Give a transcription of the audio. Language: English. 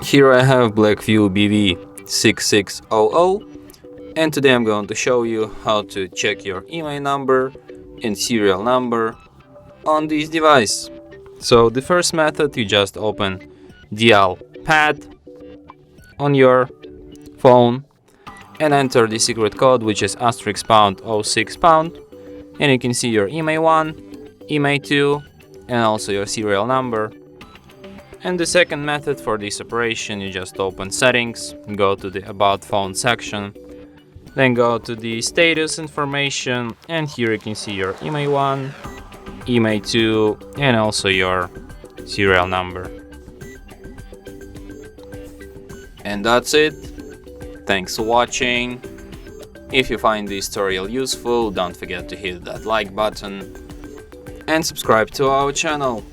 Here I have BLACKVIEW BV6600, and today I'm going to show you how to check your IMEI number and serial number on this device. So the first method, you just open dial pad on your phone and enter the secret code, which is *#06#, and you can see your IMEI 1, IMEI 2, and also your serial number. And the second method for this operation, you just open settings, go to the about phone section, then go to the status information, and here you can see your IMEI 1, IMEI 2, and also your serial number. And that's it. Thanks for watching. If you find this tutorial useful, don't forget to hit that like button and subscribe to our channel.